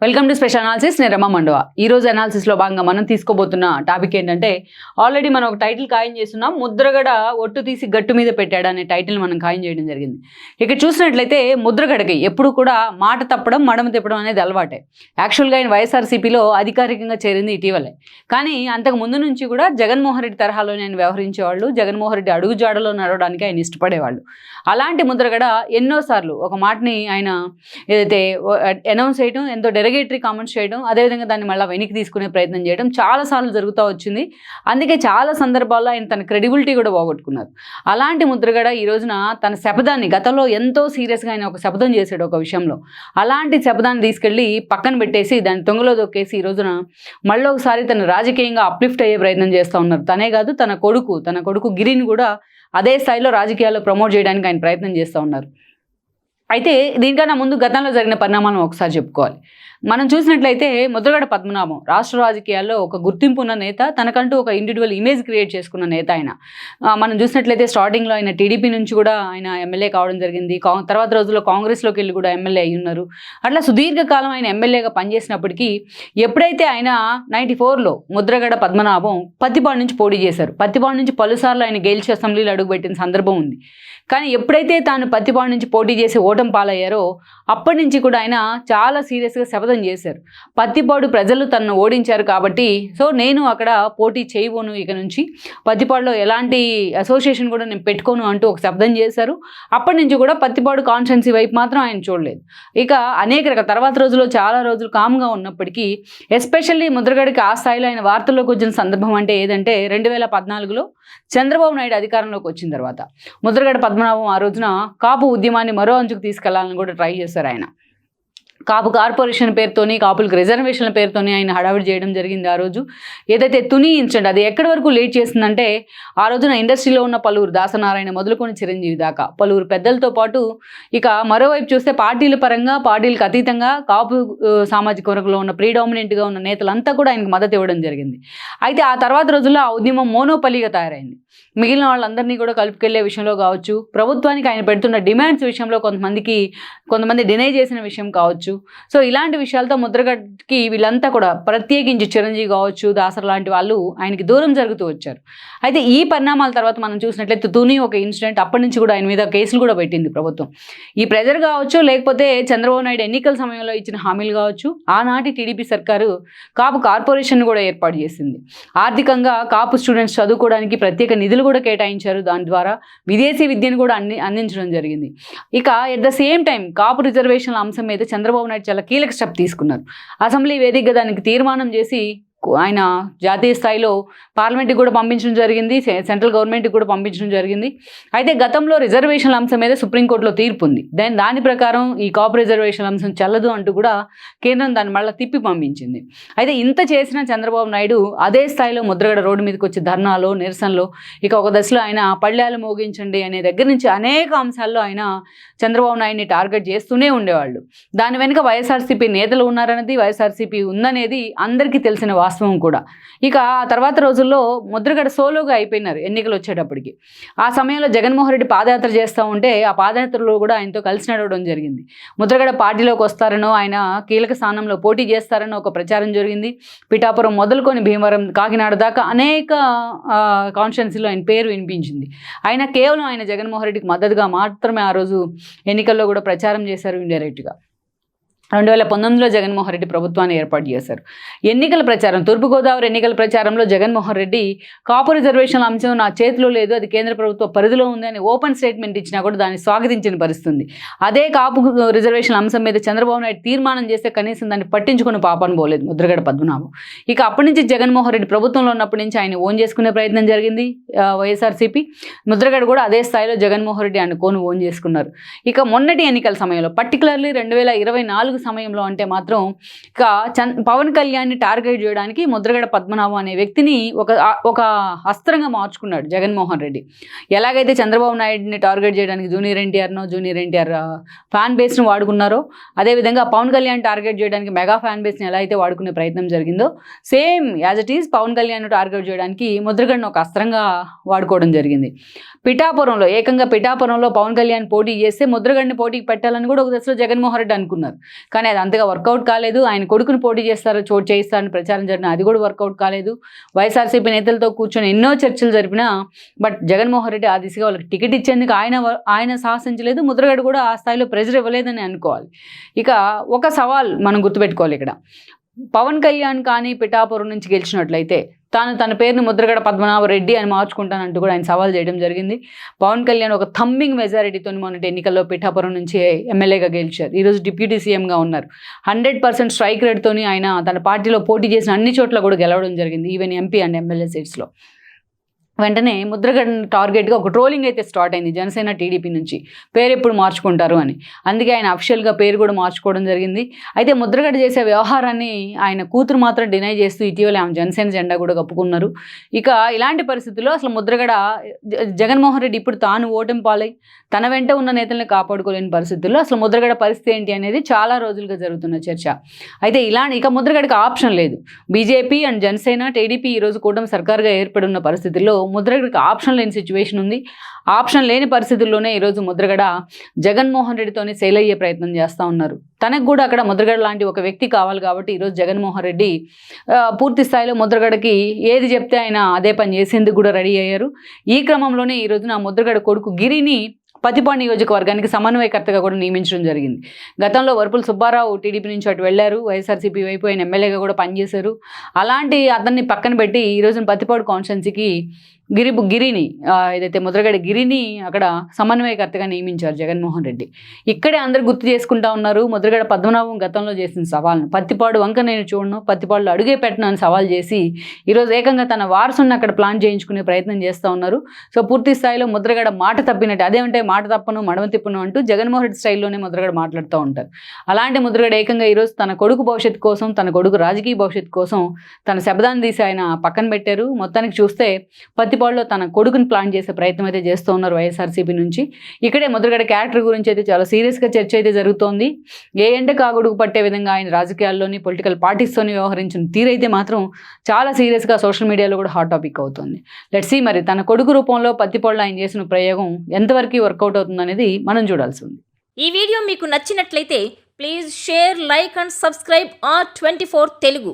Welcome to special analysis. నేను రమ మండవ. ఈ రోజు అనాలిసిస్లో భాగంగా మనం తీసుకోబోతున్న టాపిక్ ఏంటంటే, ఆల్రెడీ మనం ఒక టైటిల్ ఖాయం చేస్తున్నాం. ముద్రగడ ఒట్టు తీసి గట్టు మీద పెట్టాడు అనే టైటిల్ మనం ఖాయం చేయడం జరిగింది. ఇక చూసినట్లయితే ముద్రగడకి ఎప్పుడు కూడా మాట తప్పడం మడమ తిప్పడం అనేది అలవాటే. యాక్చువల్గా ఆయన వైఎస్ఆర్సీపీలో అధికారికంగా చేరింది ఇటీవలే. కానీ అంతకు ముందు నుంచి కూడా జగన్మోహన్ రెడ్డి తరహాలోనే ఆయన వ్యవహరించేవాళ్ళు. జగన్మోహన్ రెడ్డి అడుగుజాడలో నడవడానికి ఆయన ఇష్టపడేవాళ్ళు. అలాంటి ముద్రగడ ఎన్నోసార్లు ఒక మాటని ఆయన ఏదైతే అనౌన్స్ చేయడం, ఎంతో డెరగేటరీ కామెంట్స్ చేయడం, అదేవిధంగా దాన్ని మళ్ళీ వెనక్కి తీసుకునే ప్రయత్నం చేయడం చాలాసార్లు జరుగుతూ వచ్చింది. అందుకే చాలా సందర్భాల్లో ఆయన తన క్రెడిబిలిటీ కూడా పోగొట్టుకున్నారు. అలాంటి ముద్రగడ ఈ రోజున తన శపథాన్ని గతంలో ఎంతో సీరియస్గా ఆయన ఒక శపథం చేశాడు ఒక విషయంలో. అలాంటి శపథాన్ని తీసుకెళ్ళి పక్కన పెట్టేసి దాన్ని తొంగలో దొక్కేసి ఈ రోజున మళ్ళీ ఒకసారి తను రాజకీయంగా అప్లిఫ్ట్ అయ్యే ప్రయత్నం చేస్తూ ఉన్నారు. తనే కాదు, తన కొడుకు గిరిని కూడా అదే స్థాయిలో రాజకీయాల్లో ప్రమోట్ చేయడానికి ఆయన ప్రయత్నం చేస్తూ ఉన్నారు. అయితే దీనికన్నా ముందు గతంలో జరిగిన పరిణామాలను ఒకసారి చెప్పుకోవాలి. మనం చూసినట్లయితే ముద్రగడ పద్మనాభం రాష్ట్ర రాజకీయాల్లో ఒక గుర్తింపు ఉన్న నేత, తనకంటూ ఒక ఇండివిజువల్ ఇమేజ్ క్రియేట్ చేసుకున్న నేత ఆయన. మనం చూసినట్లయితే స్టార్టింగ్లో ఆయన టీడీపీ నుంచి కూడా ఆయన ఎమ్మెల్యే కావడం జరిగింది. తర్వాత రోజుల్లో కాంగ్రెస్లోకి వెళ్ళి కూడా ఎమ్మెల్యే అయి ఉన్నారు. అట్లా సుదీర్ఘకాలం ఆయన ఎమ్మెల్యేగా పనిచేసినప్పటికీ ఎప్పుడైతే ఆయన 94లో ముద్రగడ పద్మనాభం పత్తిపాడు నుంచి పోటీ చేశారు. పత్తిపాడు నుంచి పలుసార్లు ఆయన గెలిచి అసెంబ్లీలో అడుగుపెట్టిన సందర్భం ఉంది. కానీ ఎప్పుడైతే తాను పత్తిపాడు నుంచి పోటీ చేసి ఓటమి పాలయ్యారో అప్పటి నుంచి కూడా ఆయన చాలా సీరియస్గా శపథం చేశారు. పత్తిపాడు ప్రజలు తనను ఓడించారు కాబట్టి నేను అక్కడ పోటీ చేయబోను, ఇక నుంచి పత్తిపాడులో ఎలాంటి అసోసియేషన్ కూడా నేను పెట్టుకోను అంటూ ఒక శపథం చేశారు. అప్పటి నుంచి కూడా పత్తిపాడు కాన్స్టిట్యున్సీ వైపు మాత్రం ఆయన చూడలేదు. ఇక అనేక రకాల తర్వాత రోజుల్లో చాలా రోజులు కామ్గా ఉన్నప్పటికీ ఎస్పెషల్లీ ముద్రగడికి ఆ స్థాయిలో ఆయన వార్తల్లోకి వచ్చిన సందర్భం అంటే ఏదంటే 2014లో చంద్రబాబు నాయుడు అధికారంలోకి వచ్చిన తర్వాత ముద్రగడ పద్మనాభం ఆ రోజున కాపు ఉద్యమాన్ని మరో అంచుకు తీసుకెళ్లాలని కూడా ట్రై చేశారు ఆయన. కాపు కార్పొరేషన్ పేరుతోని, కాపులకు రిజర్వేషన్ల పేరుతోని ఆయన హడావిడి చేయడం జరిగింది. ఆ రోజు ఏదైతే తుని ఇన్సిడెంట్ అది ఎక్కడి వరకు లేట్ చేసిందంటే, ఆ రోజున ఇండస్ట్రీలో ఉన్న పలువురు దాసనారాయణ మొదలుకొని చిరంజీవి దాకా పలువురు పెద్దలతో పాటు ఇక మరోవైపు చూస్తే పార్టీల పరంగా పార్టీలకు అతీతంగా కాపు సామాజిక వర్గంలో ఉన్న ప్రీడామినెంట్గా ఉన్న నేతలంతా కూడా ఆయనకు మద్దతు ఇవ్వడం జరిగింది. అయితే ఆ తర్వాత రోజుల్లో ఆ ఉద్యమం మోనోపలిగా తయారైంది. మిగిలిన వాళ్ళందరినీ కూడా కలుపుకెళ్లే విషయంలో కావచ్చు, ప్రభుత్వానికి ఆయన పెడుతున్న డిమాండ్స్ విషయంలో కొంతమంది డినై చేసిన విషయం కావచ్చు. ఇలాంటి విషయాలతో ముద్రగడ్కి వీళ్ళంతా కూడా ప్రత్యేకించి చిరంజీవి కావచ్చు, దాసర్ లాంటి వాళ్ళు ఆయనకి దూరం జరుగుతూ వచ్చారు. అయితే ఈ పరిణామాల తర్వాత మనం చూసినట్లయితే తుని ఒక ఇన్సిడెంట్, అప్పటి నుంచి కూడా ఆయన మీద కేసులు కూడా పెట్టింది ప్రభుత్వం. ఈ ప్రెజర్ కావచ్చు, లేకపోతే చంద్రబాబు నాయుడు ఎన్నికల సమయంలో ఇచ్చిన హామీలు కావచ్చు, ఆనాటి టీడీపీ సర్కారు కాపు కార్పొరేషన్ కూడా ఏర్పాటు చేసింది. ఆర్థికంగా కాపు స్టూడెంట్స్ చదువుకోవడానికి ప్రత్యేక నిధులు కూడా కేటాయించారు. దాని ద్వారా విదేశీ విద్యను కూడా అందించడం జరిగింది. ఇక ఎట్ ద సేమ్ టైం కాపు రిజర్వేషన్ల అంశం మీద చంద్రబాబు నాయుడు చాలా కీలక స్టెప్ తీసుకున్నారు. అసెంబ్లీ వేదికగా దానికి తీర్మానం చేసి ఆయన జాతీయ స్థాయిలో పార్లమెంట్కి కూడా పంపించడం జరిగింది, సెంట్రల్ గవర్నమెంట్కి కూడా పంపించడం జరిగింది. అయితే గతంలో రిజర్వేషన్ల అంశం మీద సుప్రీంకోర్టులో తీర్పు ఉంది. దాని ప్రకారం ఈ కాపు రిజర్వేషన్ల అంశం చెల్లదు అంటూ కూడా కేంద్రం దాన్ని మళ్ళీ తిప్పి పంపించింది. అయితే ఇంత చేసిన చంద్రబాబు నాయుడు అదే స్థాయిలో ముద్రగడ రోడ్డు మీదకి వచ్చి ధర్నాలో, నిరసనలో, ఇక ఒక దశలో ఆయన పళ్ళాలు మోగించండి అనే దగ్గర నుంచి అనేక అంశాల్లో ఆయన చంద్రబాబు నాయుడిని టార్గెట్ చేస్తూనే ఉండేవాళ్ళు. దాని వెనుక వైఎస్ఆర్సీపీ నేతలు ఉన్నారనేది, వైఎస్ఆర్సీపీ ఉందనేది అందరికీ తెలిసిన వాస్తవం కూడా. ఇక ఆ తర్వాత రోజుల్లో ముద్రగడ సోలోగా అయిపోయినారు ఎన్నికలు వచ్చేటప్పటికి. ఆ సమయంలో జగన్మోహన్ రెడ్డి పాదయాత్ర చేస్తూ ఉంటే ఆ పాదయాత్రలో కూడా ఆయనతో కలిసి నడవడం జరిగింది. ముద్రగడ పార్టీలోకి వస్తారనో, ఆయన కీలక స్థానంలో పోటీ చేస్తారనో ఒక ప్రచారం జరిగింది. పిఠాపురం మొదలుకొని భీమవరం, కాకినాడ దాకా అనేక కాన్స్టిట్యున్సీలో ఆయన పేరు వినిపించింది. ఆయన కేవలం ఆయన జగన్మోహన్ రెడ్డికి మద్దతుగా మాత్రమే ఆ రోజు ఎన్నికల్లో కూడా ప్రచారం చేశారు ఇండైరెక్ట్గా. 2019లో జగన్మోహన్ రెడ్డి ప్రభుత్వాన్ని ఏర్పాటు చేశారు. ఎన్నికల ప్రచారం, తూర్పుగోదావరి ఎన్నికల ప్రచారంలో జగన్మోహన్ రెడ్డి కాపు రిజర్వేషన్ల అంశం నా చేతిలో లేదు, అది కేంద్ర ప్రభుత్వ పరిధిలో ఉంది అని ఓపెన్ స్టేట్మెంట్ ఇచ్చినా కూడా దాన్ని స్వాగతించిన పరిస్థితుంది. అదే కాపు రిజర్వేషన్ల అంశం మీద చంద్రబాబు నాయుడు తీర్మానం చేస్తే కనీసం దాన్ని పట్టించుకుని పాపను పోలేదు ముద్రగడ పద్మనాభం. ఇక అప్పటి నుంచి జగన్మోహన్ రెడ్డి ప్రభుత్వంలో ఉన్నప్పటి నుంచి ఆయన ఓన్ చేసుకునే ప్రయత్నం జరిగింది వైఎస్ఆర్సీపీ. ముద్రగడ కూడా అదే స్థాయిలో జగన్మోహన్ రెడ్డి ఆయన ఓన్ చేసుకున్నారు. ఇక మొన్నటి ఎన్నికల సమయంలో పర్టికులర్లీ 2024 సమయంలో అంటే మాత్రం ఇక పవన్ కళ్యాణ్ని టార్గెట్ చేయడానికి ముద్రగడ పద్మనాభం అనే వ్యక్తిని ఒక అస్త్రంగా మార్చుకున్నాడు జగన్మోహన్ రెడ్డి. ఎలాగైతే చంద్రబాబు నాయుడిని టార్గెట్ చేయడానికి జూనియర్ ఎన్టీఆర్ ఫ్యాన్ బేస్ను వాడుకున్నారో, అదేవిధంగా పవన్ కళ్యాణ్ టార్గెట్ చేయడానికి మెగా ఫ్యాన్ బేస్ని ఎలా అయితే వాడుకునే ప్రయత్నం జరిగిందో, same as it is Pawan Kalyan target చేయడానికి ముద్రగడను ఒక అస్త్రంగా వాడుకోవడం జరిగింది. పిఠాపురంలో పవన్ కళ్యాణ్ పోటీ చేస్తే ముద్రగడని పోటీకి పెట్టాలని కూడా ఒక దశలో జగన్మోహన్ రెడ్డి అనుకున్నారు. కానీ అది అంతగా వర్కౌట్ కాలేదు. ఆయన కొడుకుని పోటీ చేయిస్తారని ప్రచారం జరిగిన అది కూడా వర్కౌట్ కాలేదు. వైఎస్ఆర్సీపీ నేతలతో కూర్చొని ఎన్నో చర్చలు జరిపినా బట్ జగన్మోహన్ రెడ్డి ఆ దిశగా వాళ్ళకి టికెట్ ఇచ్చేందుకు ఆయన సాహసించలేదు. ముద్రగడ కూడా ఆ స్థాయిలో ప్రెజర్ ఇవ్వలేదని అనుకోవాలి. ఇక ఒక సవాల్ మనం గుర్తుపెట్టుకోవాలి ఇక్కడ. పవన్ కళ్యాణ్ కానీ పిఠాపురం నుంచి గెలిచినట్లయితే తన పేరుని ముద్రగడ పద్మనాభరెడ్డి అని మార్చుకుంటానంటూ కూడా ఆయన సవాల్ చేయడం జరిగింది. పవన్ కళ్యాణ్ ఒక థంబింగ్ మెజారిటీతో మొన్నటి ఎన్నికల్లో పిఠాపురం నుంచి ఎమ్మెల్యేగా గెలిచారు. ఈరోజు డిప్యూటీ సీఎంగా ఉన్నారు. 100% స్ట్రైక్ రేట్తోని ఆయన తన పార్టీలో పోటీ చేసిన అన్ని చోట్ల కూడా గెలవడం జరిగింది, ఈవెన్ ఎంపీ అండ్ ఎమ్మెల్యే సీట్స్లో. వెంటనే ముద్రగడ టార్గెట్గా ఒక ట్రోలింగ్ అయితే స్టార్ట్ అయింది జనసేన టీడీపీ నుంచి, పేరు ఎప్పుడు మార్చుకుంటారు అని. అందుకే ఆయన అఫిషియల్గా పేరు కూడా మార్చుకోవడం జరిగింది. అయితే ముద్రగడ చేసే వ్యవహారాన్ని ఆయన కూతురు మాత్రం డినై చేస్తూ ఇటీవల ఆమె జనసేన జెండా కూడా కప్పుకున్నారు. ఇక ఇలాంటి పరిస్థితుల్లో అసలు ముద్రగడ జగన్మోహన్ రెడ్డి ఇప్పుడు తాను ఓటమి పాలై తన వెంట ఉన్న నేతల్ని కాపాడుకోలేని పరిస్థితుల్లో అసలు ముద్రగడ పరిస్థితి ఏంటి అనేది చాలా రోజులుగా జరుగుతున్న చర్చ. అయితే ఇక ముద్రగడకి ఆప్షన్ లేదు. బీజేపీ అండ్ జనసేన టీడీపీ ఈరోజు కూటమి సర్కార్గా ఏర్పడి ఉన్న పరిస్థితుల్లో ముద్రగడకి ఆప్షన్ లేని సిచ్యువేషన్ ఉంది. ఆప్షన్ లేని పరిస్థితుల్లోనే ఈరోజు ముద్రగడ జగన్మోహన్ రెడ్డితోనే సేల్ అయ్యే ప్రయత్నం చేస్తూ ఉన్నారు. తనకు కూడా అక్కడ ముద్రగడ లాంటి ఒక వ్యక్తి కావాలి కాబట్టి ఈరోజు జగన్మోహన్ రెడ్డి పూర్తి స్థాయిలో ముద్రగడకి ఏది చెప్తే ఆయన అదే పని చేసేందుకు కూడా రెడీ అయ్యారు. ఈ క్రమంలోనే ఈ రోజున ముద్రగడ కొడుకు గిరిని పత్తిపాడు నియోజకవర్గానికి సమన్వయకర్తగా కూడా నియమించడం జరిగింది. గతంలో వరపుల సుబ్బారావు టీడీపీ నుంచి అటు వెళ్లారు, వైఎస్ఆర్సీపీ వైపు ఆయన ఎమ్మెల్యేగా కూడా పనిచేశారు. అలాంటి అతన్ని పక్కన పెట్టి ఈ రోజున పత్తిపాడు కాన్స్టిట్యున్సీకి గిరిని ఏదైతే ముద్రగడ గిరిని అక్కడ సమన్వయకర్తగా నియమించారు జగన్మోహన్ రెడ్డి. ఇక్కడే అందరు గుర్తు చేసుకుంటా ఉన్నారు ముద్రగడ పద్మనాభం గతంలో చేసిన సవాల్ను. పత్తిపాడు వంక నేను చూడను, పత్తిపాడులో అడుగే పెట్టను అని సవాల్ చేసి ఈరోజు ఏకంగా తన వారసుని అక్కడ ప్లాన్ చేయించుకునే ప్రయత్నం చేస్తూ ఉన్నారు. సో పూర్తి స్థాయిలో ముద్రగడ మాట తప్పినట్టు, అదేమంటే మాట తప్పను మడమ తిప్పును అంటూ జగన్మోహన్ రెడ్డి స్టైల్లోనే ముద్రగడ మాట్లాడుతూ ఉంటారు. అలాంటి ముద్రగడ ఏకంగా ఈరోజు తన కొడుకు భవిష్యత్తు కోసం, తన కొడుకు రాజకీయ భవిష్యత్తు కోసం తన శబ్దాన్ని తీసి ఆయన పక్కన పెట్టారు. మొత్తానికి చూస్తే పత్తిపాడులో తన కొడుకుని ప్లాన్ చేసే ప్రయత్నం అయితే చేస్తూ ఉన్నారు వైఎస్ఆర్సీపీ నుంచి. ఇక్కడే ముద్రగడ క్యారెక్టర్ గురించి అయితే చాలా సీరియస్గా చర్చ అయితే జరుగుతోంది. ఏ ఎండకు ఆ గొడుగు పట్టే విధంగా ఆయన రాజకీయాల్లోని పొలిటికల్ పార్టీస్తోని వ్యవహరించిన తీరైతే మాత్రం చాలా సీరియస్గా సోషల్ మీడియాలో కూడా హాట్ టాపిక్ అవుతుంది. లెట్స్ సీ మరి తన కొడుకు రూపంలో పత్తిపాడులో ఆయన చేసిన ప్రయోగం ఎంతవరకు వర్కౌట్ అవుతుంది అనేది మనం చూడాల్సి ఉంది. ఈ వీడియో మీకు నచ్చినట్లయితే please share, like and subscribe R24 Telugu.